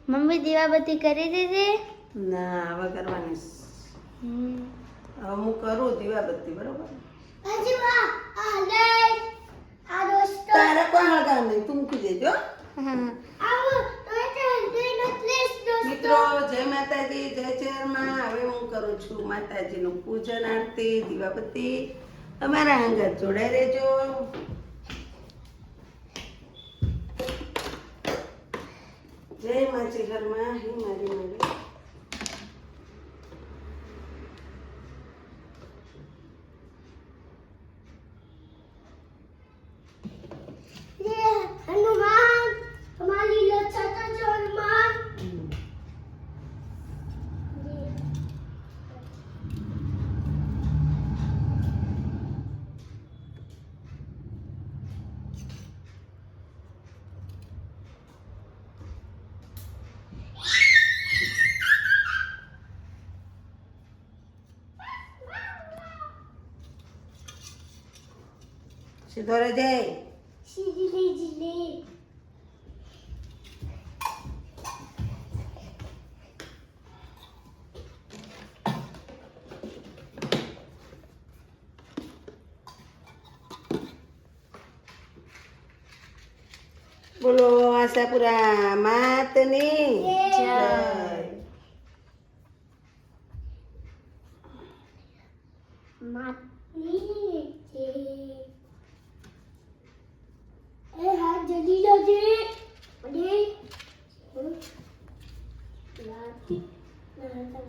Mummy દીવાબત્તી કરી દીધી? ના, હવે કરવાની છે. હવે હું કરું દીવાબત્તી, બરોબર? તારે કોઈ હળગાવ નહીં, તું મૂકી દેજો. મિત્રો, જય માતાજી, જય ચેરમાં. હવે હું કરું છું માતાજીનું પૂજન, આરતી, દીવાબત્તી. તમારા અંગત જોડાઈ રહેજો. જય માછી ઘરમાં, હે મારી મારી. હનુમાન તમારી લક્ષા તો હનુમાન. સીધો રહેજે. સીધી બોલો આશાપુરા માતની જય. માતની એ હાથ જલ્દી જજે. અરે લાતી ના.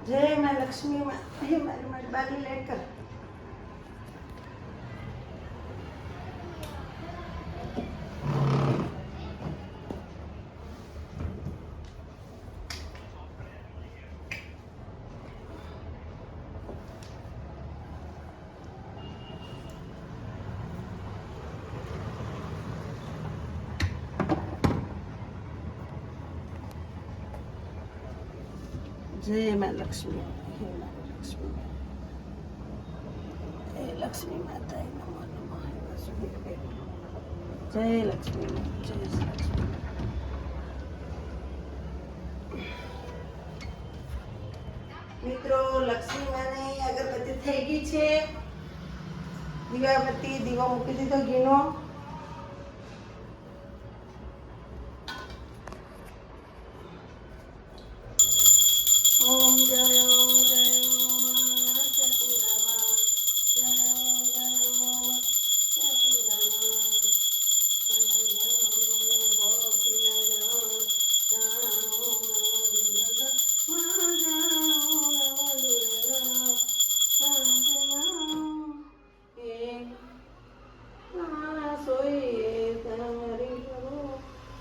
જય માં લક્ષ્મી માં. હે મારી મારી બાલી લેટ કર. જય માં લક્ષ્મી. હે મારી લક્ષ્મી. હે લક્ષ્મી માતા નમો નમઃ. જય લક્ષ્મી માં. જય લક્ષ્મી. મિત્રો, લક્ષ્મી માની અગરબત્તી થઈ ગઈ છે. દીવાબત્તી દીવો મૂકી દીધો ઘીનો. ઓમ જય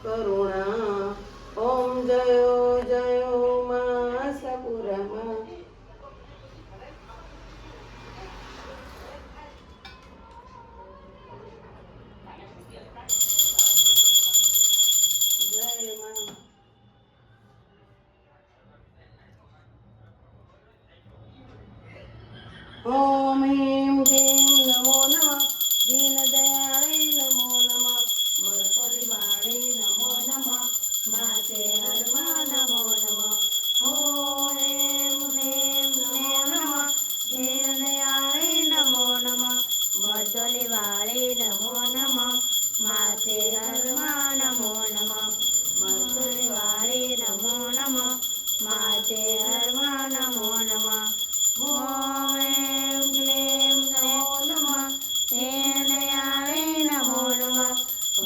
કરુણા. ઓમ જયો જયો મા સપુરામાં. જય માં. ઓમ ह्रीं क्लीं नमो नमः. दीन दयाळे नमो नमः. मर्कटवाळे नमो नमः. माते हरमा नमो नमः. ओम ह्रीं क्लीं नमो नमः. दीन दयाळे नमो नमः. मर्कटवाळे नमो नमः. माते हरमा नमो नमः. मर्कटवाळे नमो नमः. माते हरमा नमो नमः. ओम ह्रीं क्लीं नमो नमः. दीनदयाळे नमो नमः.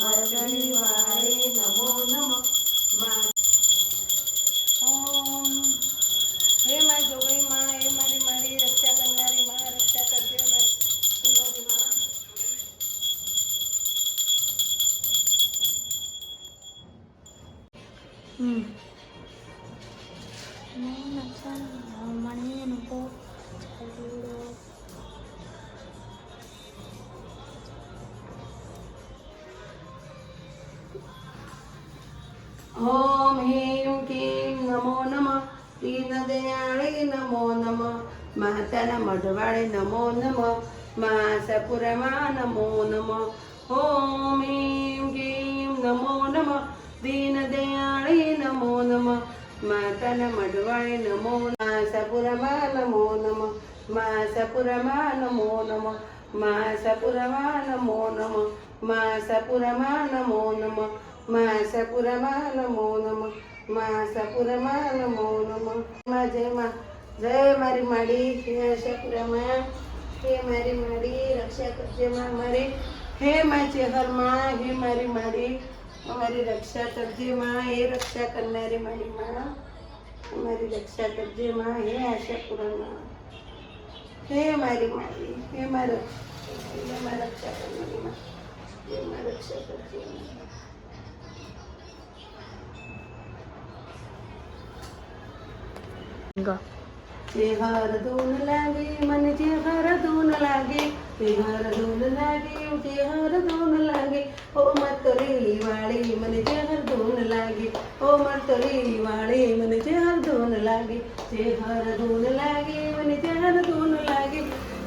मर्कटवाळे नमो नमः. ओम हे माय जोगई माँ, हे मारी मारी रक्षा करणारी माँ, रक्षा करते मारी सुनोरी माँ. ઓમ ह्रीं क्लीं નમો નમઃ દીનદયાળે નમો નમઃ માતાના મઢવાળે નમો નમઃ મા આશાપુરામાં નમો નમઃ ઓમ ह्रीं क्लीं નમો નમઃ દીનદયાળે નમો નમઃ માતાના મઢવાળે નમો મા આશાપુરામાં નમો નમઃ મા આશાપુરામાં નમો નમઃ મા આશાપુરામાં નમો નમઃ મા આશાપુરામાં નમો નમઃ મા આશાપુરામાં નમો નમઃ મા આશાપુરામાં નમો નમઃ જય મારી માડી હે આશાપુરામાં હે મારી માડી રક્ષા કરજે માં મારી હે મા ચેહરમાં હે મારી માડી અમારી રક્ષા કરજે માં હે રક્ષા કરનારી મારી માં અમારી રક્ષા કરજે માં હે આશાપુરામાં હે મારી માડી હે મારા રક્ષા કરનારી માં હે મા રક્ષા કરજે ચેહર ધૂન લાગે મને ચેહર ધૂન લાગે ચેહર ધૂન લાગે ચેહર ધૂન લાગે ઓ મતલી વાળી મને ચેહર ધૂન લાગે ઓ મતલી વાળી મને ચેહર ધૂન લાગે ચેહર ધૂન લાગે મને ચેહર ધૂન લાગે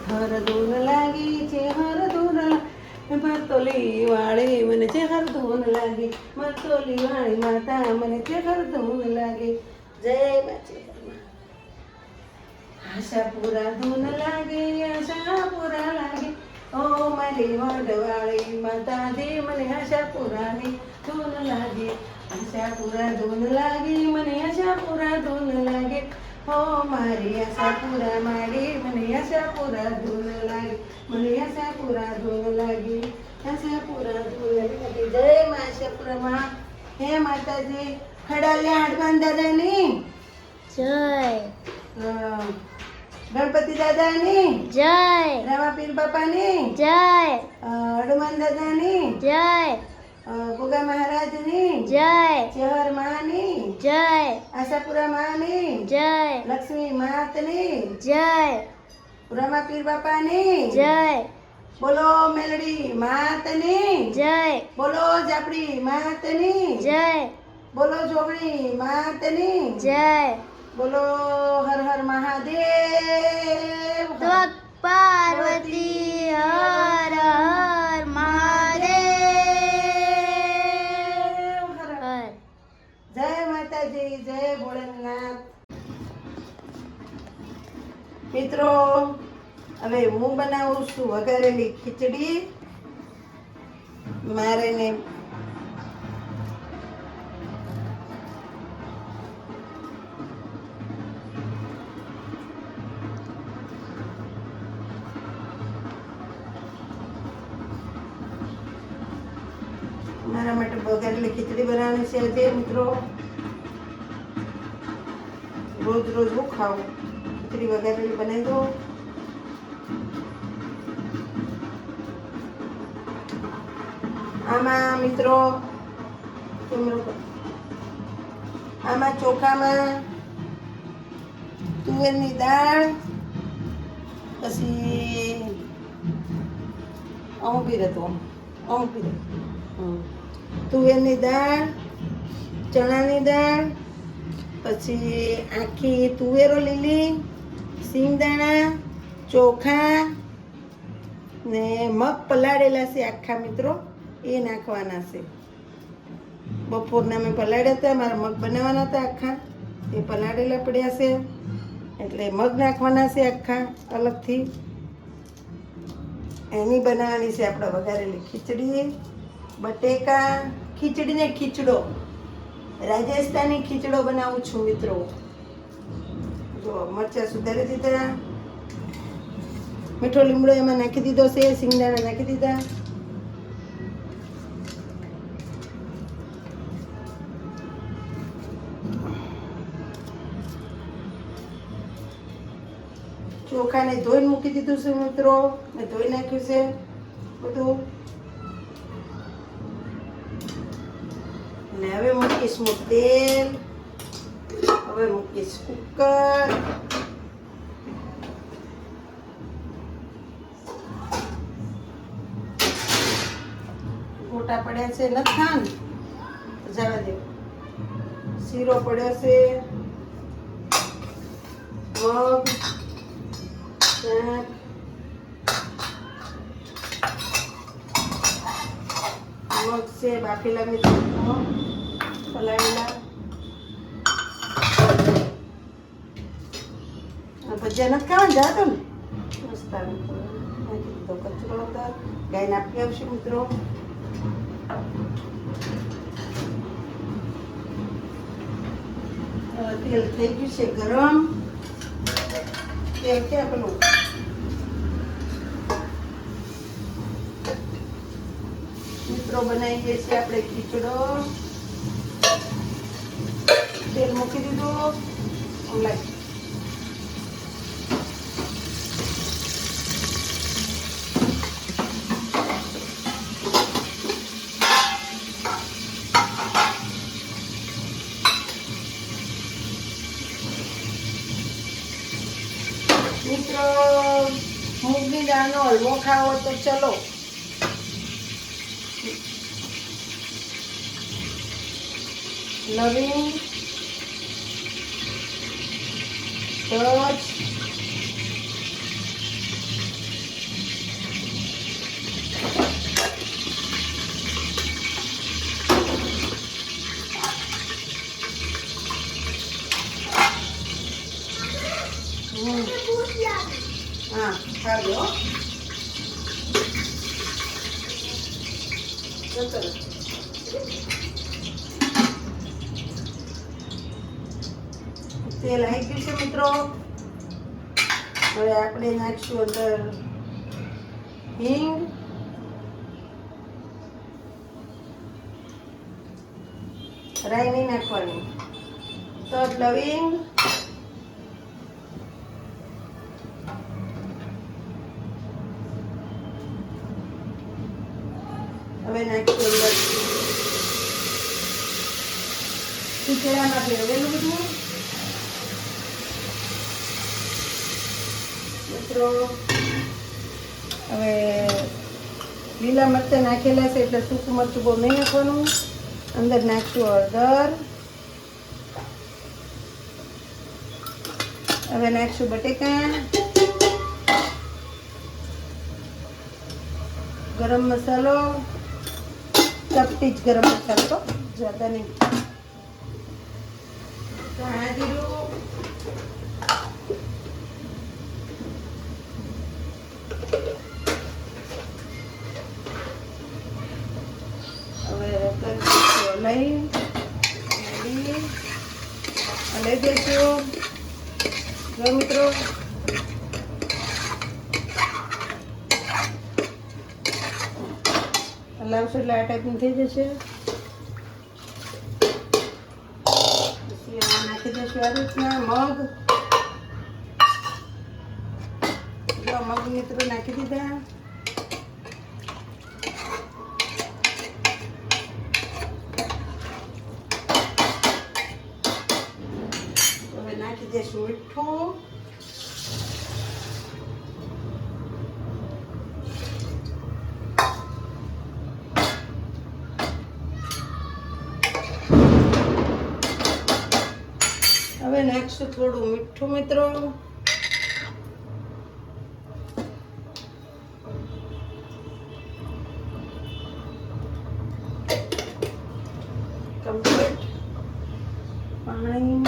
હર ધૂન લાગે ચેહર ધૂન લાગે મતલી વાળી મને ચેહર ધૂન લાગે મતલી વાળી માતા મને ચેહર ધૂન લાગે જય માતા આશાપુરા ધૂન લાગે આશાપુરા લાગે ઓ મારી વડવાળી માતાજી મને આશાપુરાની ધૂન લાગે આશાપુરા ધૂન લાગે મને આશાપુરા ધૂન લાગે ઓ મારી આશાપુરા માડી મને આશાપુરા ધૂન લાગે મને આશાપુરા ધૂન લાગે આશાપુરા ધૂન લાગે જય મા આશાપુરામાં હે માતાજી ખડાલિયા હડમાન દાદાની જય ગણપતિ દાદાની જય રામાપીર બાપાની જય હનુમાન દાદાની જય ભોગા મહારાજની જય ચેહર માની જય આશાપુરા માની જય લક્ષ્મી માતની જય રામાપીર બાપાની જય બોલો મેલડી માતની જય બોલો જાપડી માતની જય બોલો જોગણી માતની જય બોલો હર હર મહાદેવ ત્વક પાર્વતી હર હર મહાદેવ હર જય માતાજી જય ભોળેનાથ મિત્રો હવે હું બનાવું છું વઘારેલી ખીચડી મારે ને મારા માટે વઘારેલી ખીચડી બનાવવાની છે આજે મિત્રો રોજ રોજ હું ખાવું ખીચડી વઘારેલી બનાવી દો આમાં મિત્રો આમાં ચોખામાં તુવેરની દાળ પછી અમુક તુવેરની દાળ ચણાની દાળ પછી આખી તુવેરો લીલી સિંગદાણા ચોખા ને મગ પલાળેલા છે આખા મિત્રો એ નાખવાના છે બપોરના મેં પલાળ્યા હતા મારા મગ બનાવવાના હતા આખા એ પલાળેલા પડ્યા છે એટલે મગ નાખવાના છે આખા અલગથી એની બનાવવાની છે આપણે વઘારેલી ખીચડી બટેકા ખીચડી ને ખીચડો રાજસ્થાની ખીચડો બનાવું છું મિત્રો જો મરચાં સુધારી દીધા મીઠો લીમડો એમાં નાખી દીધો છે સિંગદાણા નાખી દીધા ચોખાને ધોઈને મૂકી દીધું છે મિત્રો મેં ધોઈ નાખ્યું છે બધું અને હવે મૂકીશ હું તેલ હવે મૂકીશ કુકર ગોટા પડ્યા છે નથી ખાન જવા દે શીરો પડ્યો છે, મગ, શાક, મગ છે બાફેલા મિત્રો પલાળેલા, ભજીયા નથી ખાવા જાતો ને મસ્ત આવે. નાખી દીધો કચરો અંદર, ગાયને આપી આવશે મિત્રો. તેલ થઈ ગયું છે ગરમ. તેલ ક્યાં પેલું મિત્રો બનાવીએ છીએ આપણે ખીચડો. તેલ મૂકી દીધું. ઓલાય મિત્રો મૂંગની દાળનો હલવો ખાવો તો ચલો. લવિંગ, તજ, હા ખાજો. તેલ આવી ગયું છે મિત્રો. હવે આપણે નાખશું અંદર હિંગ, રાઈ નહીં નાખવાની, તજ, લવિંગ, હવે નાખશું અંદર ખીચડામાં ભેળવેલું બધું મિત્રો. હવે લીલા મરચાં નાખેલા છે એટલે સૂકું મરચું બહુ નહીં નાખવાનું. અંદર નાખશું હળદર. હવે નાખશું બટેકા, ગરમ મસાલો, ચપટી જ ગરમ મસાલો તો જ્યાદા નહીં. ધાણા જીરું, લઈ દઈશું. જો મિત્રો હલાવશું એટલે આ ટાઈપનું થઈ જશે. પછી એમાં નાખી દઈશું આ રીતના મગ. જો મગ મિત્રો નાખી દીધા. નાખી દઈશું મીઠું. હવે નાખશું થોડું મીઠું મિત્રો. કમ્પ્લીટ પાણી.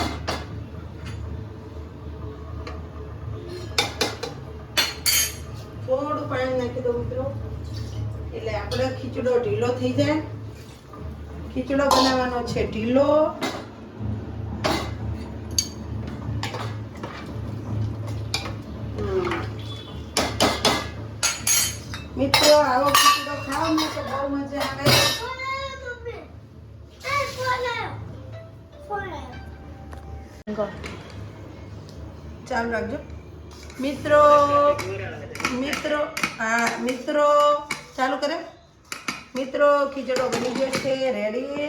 થોડું પાણી નાખી દો મિત્રો એટલે આપણે ખીચડો ઢીલો થઈ જાય. ખીચડો બનાવવાનો છે ઢીલો. મિત્રો આવો ખીચડો ખાઓ ને તો બહુ મજા આવે. ચાલુ રાખજો મિત્રો. હા મિત્રો ચાલુ કરે. મિત્રો ખીચડો બની ગયો છે રેડી.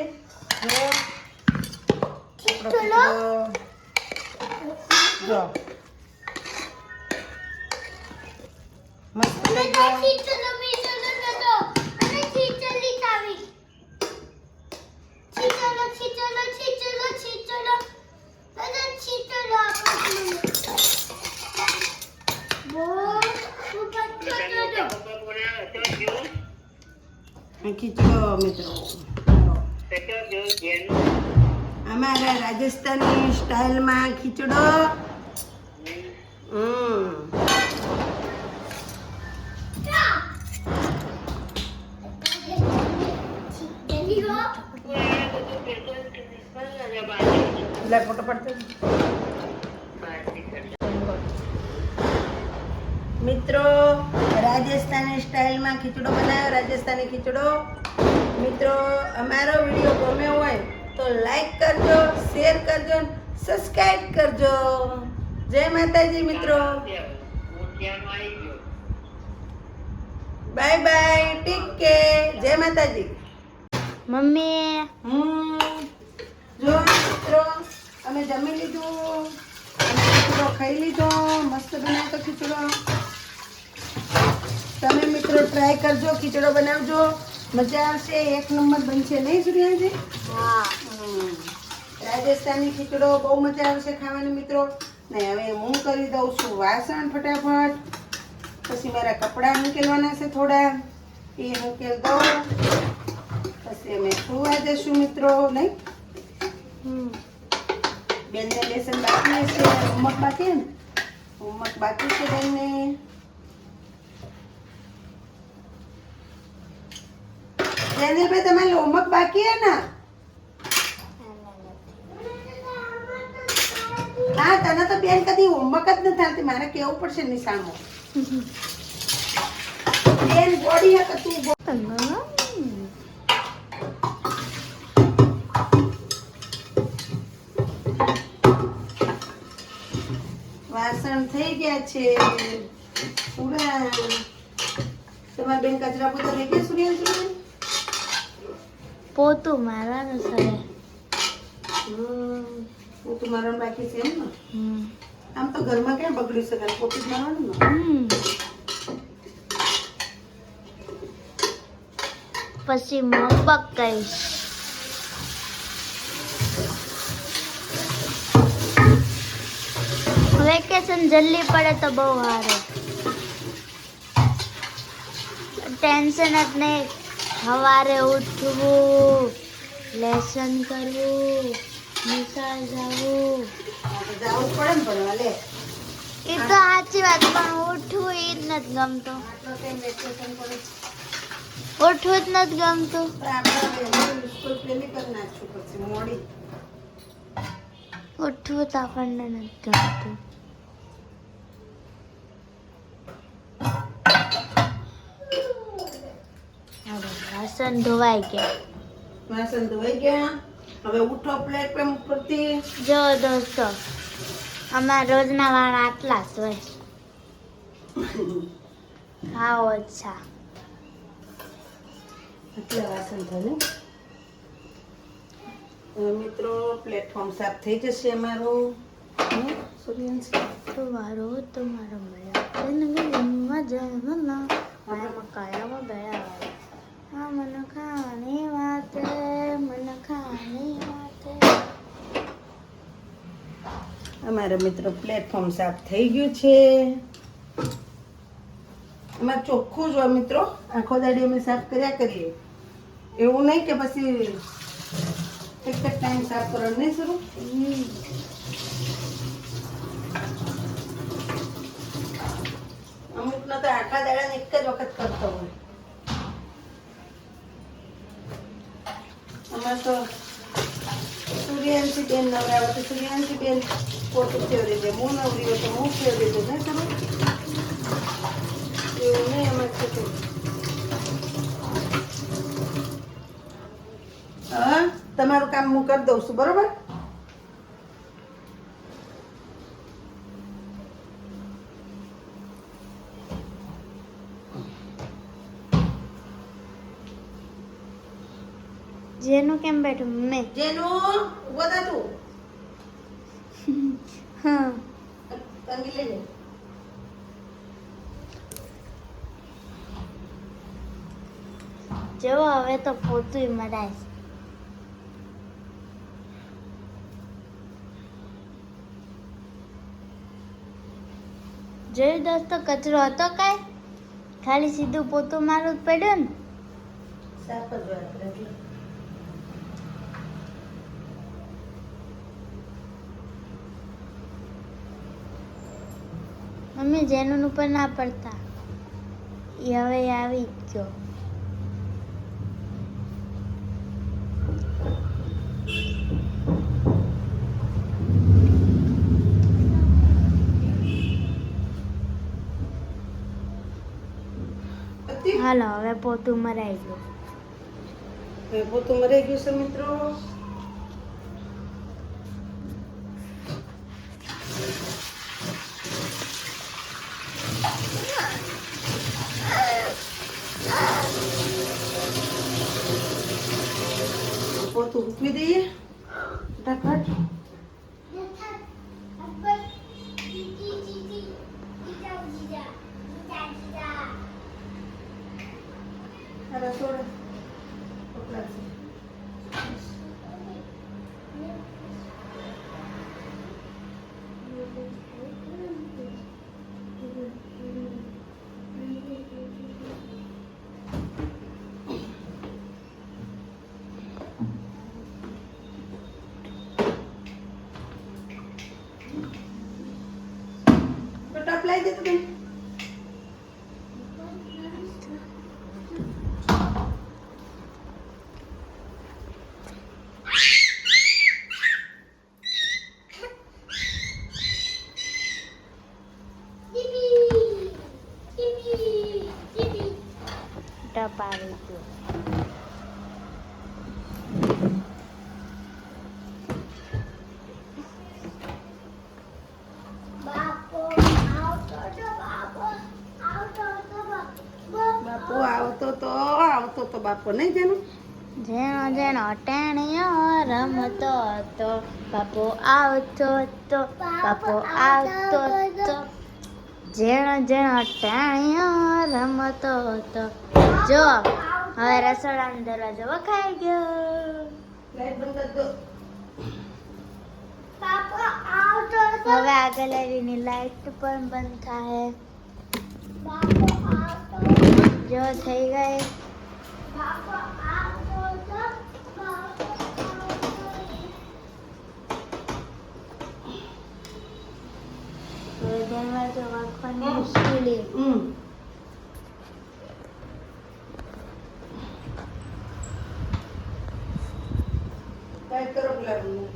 જો મસ્ત થઈ ગયો. ખીચડો મિત્રો અમારા રાજસ્થાની સ્ટાઇલમાં ખીચડો. ફોટો પડતો મિત્રો રાજસ્થાની સ્ટાઇલમાં ખીચડો બનાવ્યો. રાજસ્થાની ખીચડો. મિત્રો અમારો વિડીયો ગમ્યો હોય તો લાઈક કરજો, શેર કરજો, સબસ્ક્રાઇબ કરજો. જય માતાજી મિત્રો. Bye bye, take care. જય માતાજી. મમ્મી જો મિત્રો અમે જમી લીધું, અમે ખીચડો ખાઈ લીધો. મસ્ત બનાવતો ખીચડો. તમે મિત્રો ટ્રાય કરજો, ખીચડો બનાવજો, મજા આવશે. એક નંબર બનશે નહીં સૂર્યાજી? હા. રાજસ્થાની ખીચડો બહુ મજા આવશે ખાવાની મિત્રો. ને હવે હું કરી દઉં છું વાસણ ફટાફટ. પછી મારા કપડાં મૂકેલવાના છે થોડા, એ મૂકેલ દઉં. પછી અમે સુવા જશું મિત્રો. નહીં બેનને લેસન બાકી છે, હોમવર્ક બાકી ને, હોમવર્ક બાકી છે બેનને. બેને ભાઈ તમારે હોમવર્ક બાકી હે ને? હા, તને તો બેન કદી હોમવર્ક જ નથી આવતી. મારે કેવું પડશે નિશાળમાં. બેન બોડી હે કે તું વાસણ થઈ ગયા છે પૂરા. તમારી બેન કચરા પોતા લઈ ગયા સૂર્યાંશુ? પોતું મારવાનું છે. પોતું મારવાનું બાકી છે એમ ને? આમ તો ઘરમાં ક્યાં બગડી શકે, પોતું જ મારવાનું ને. પછી મોબક કહીશ. વેકેશન જલ્દી પડે તો બહુ સારું. ટેન્શન જ નહીં. સવારે ઉઠવું, લેસન કરવું, નિશાળ જવું. જવું પડે ને ભણવા. લે એ તો સાચી વાત, પણ ઉઠવું એ જ નથી ગમતું. આટલો ટાઈમ વેકેશન પડે છે. ઉઠવું જ નથી ગમતું. આપણે સ્કૂલ પેલી કરી નાખશું પછી મોડી. ઉઠવું તો આપણને નથી ગમતું. વાસણ ધોવાઈ ગયા. વાસણ ધોવાઈ ગયા. હવે ઉઠો પ્લેટફોર્મ પરથી. જો દોસ્તો, અમારા રોજના વાળ આટલા જ હોય. હા ઓછા. આટલા વાસણ ધોને. મિત્રો પ્લેટફોર્મ સાફ થઈ જશે અમારું. સૂર્યાંશ તમારો તમારો મજા કયામાં ગયા. હા મને ખાવાની વાત, મને ખાવાની વાત. અમારા મિત્રો પ્લેટફોર્મ સાફ થઈ ગયું છે. અમારે ચોખ્ખું જ હોય મિત્રો. આખો દાડી અમે સાફ કર્યા કરીએ. એવું નહીં કે પછી એક જ ટાઈમ સાફ કરવાનું નહીં શરૂ. અમુકનો તો આખા દાડાને એક જ વખત કરતો હોય. અમારે તો સૂર્યાંશી બેન નવરાવે તો સૂર્યાંશી બેન પોતું ફેવરી દે, હું નવરી હોય તો હું ફેવરી દઉં. નહીં ખબર એવું નહીં અમારે થતું. હા, તમારું કામ હું કરી દઉં છું બરોબર. જેનું કેમ બેઠું મમ્મી? જેનું ઉભો થા તું. હા તંગી લેજે. જો હવે તો પોતું મરાય. જોયું દોસ્તો, કચરો હતો કાંઈ? ખાલી સીધું પોતું મારવું જ પડ્યું ને. સાપ જ વાપરે એટલે. મમ્મી જેનું ઉપર ના પડતા એ હવે આવી જ ગયો. હાલો હવે પોતું મરાઈ ગયું. હવે પોતું મરાઈ ગયું છે મિત્રો. પોતું મૂકી દઈએ ફટાફટ. રસોડા કપડાં છે. ટપ લાવી દે તો બેન. ટપ આવી ગયો. બાપુ આવતો તો બાપુ નહીં જેનું. જેનો જેનો ટેણીયો રમતો હતો, બાપો આવતો તો બાપો આવતો તો. જેનો જેનો ટેણીયો રમતો હતો. જો હવે રસોડાનો દરવાજો વખાઈ ગયો. લાઈટ બંધ કરી દો. હવે આ ગેલેરીની લાઈટ પણ બંધ થાય. જો થઈ ગઈ. હવે દરવાજો વાગવાની મુશ્કેલી. લાઈટ કરો પેલા રૂમમાં.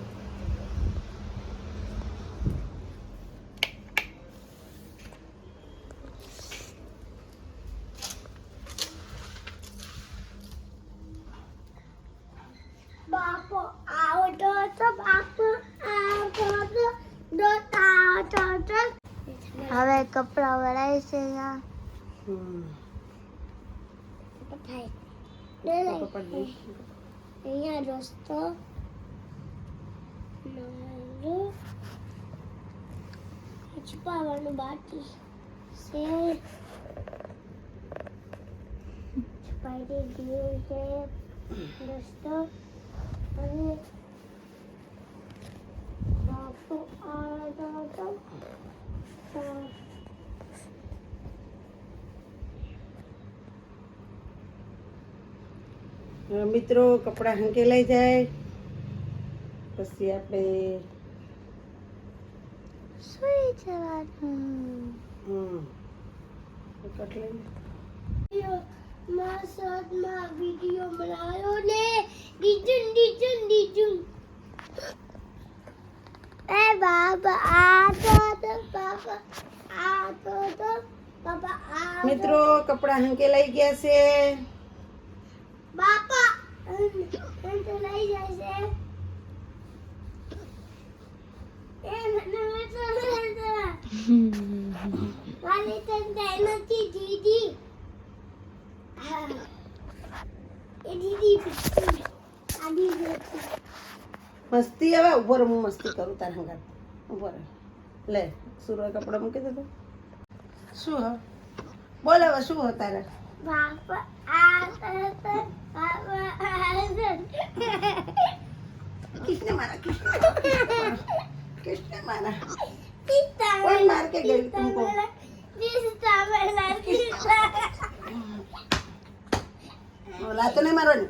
બાપો આવતો તો બાપો આવતો તો દોતા આવતો તો. હવે કપડા વળાય છે અહીંયા. અહીંયા રસ્તો છુપાવવાનું બાકી છે. છુપાઈ ગયું છે રસ્તો. અને બાપુ આવતો તો મિત્રો કપડાં હંકેલાઈ જાય પછી આપણે સુઈ જવાનું. માં વિડિયો બનાવ્યો ને ડીજું એ બાબા આતો તો બાબા આ મિત્રો કપડાં હંકેલાઈ ગયા છે. બાપા તો લઈ જાય છે. એ વાલી તંદે નથી દીદી. એ દીદી આ દીદી મસ્તી હવે ઉભો રહે. હું મસ્તી કરું તાર હંગાત. ઉભો રહે. લે સુરો કપડાં મૂકી દે. શું હ બોલ હવે શું હો તારે. બાપા આ કિસને મારા કિસને મારા કોણ માર के गई तुमको. લાતો નહીં મારવાની.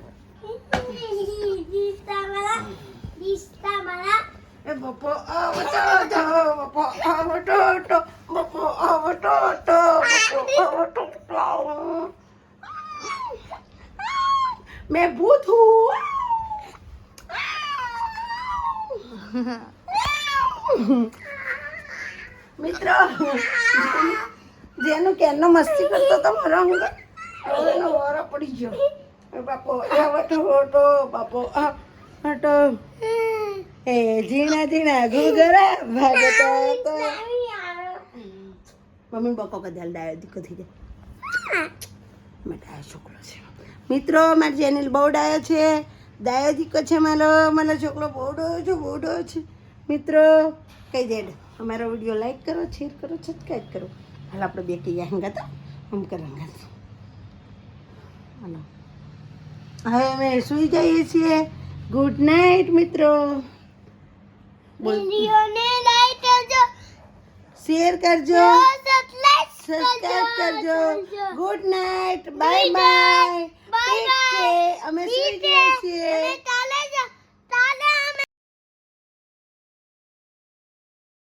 એ બપો આવતો હતો, બપો આવતો હતો, બપો આવતો હતો, બપો આવતો હતો. મેં ભૂત હું. મિત્રો જેનું કેનો મસ્તી કરતો હતો મારો અંગ એનો વારો પડી ગયો. બાપો આવતો હતો, બાપો આવતો. એ ઝીણા ઝીણા ઘૂઘરા ભાગતા હતા. મમ્મી બકો કદાલ ડાયો દીકો થઈ જાય. મેં ડાયો છોકરો છે મિત્રો, મારી ચેનલ બહુ ડાયો છે, ડાયો દીકો છે મારો છોકરો બહુ ડાયો છે, બહુ ડાયો છે. મિત્રો કહી દે અમારો વિડીયો લાઈક કરો, શેર કરો, સબસ્ક્રાઈબ કરો. હાલ આપણે બે કહીએ હંગા તો આમ કર હંગા. હાલો હવે અમે સૂઈ જઈએ છીએ. ગુડ નાઇટ મિત્રો. શેર કરજો, સબસ્ક્રાઈબ કરજો. Good night, bye bye. અમે સૂઈ જઈએ છીએ.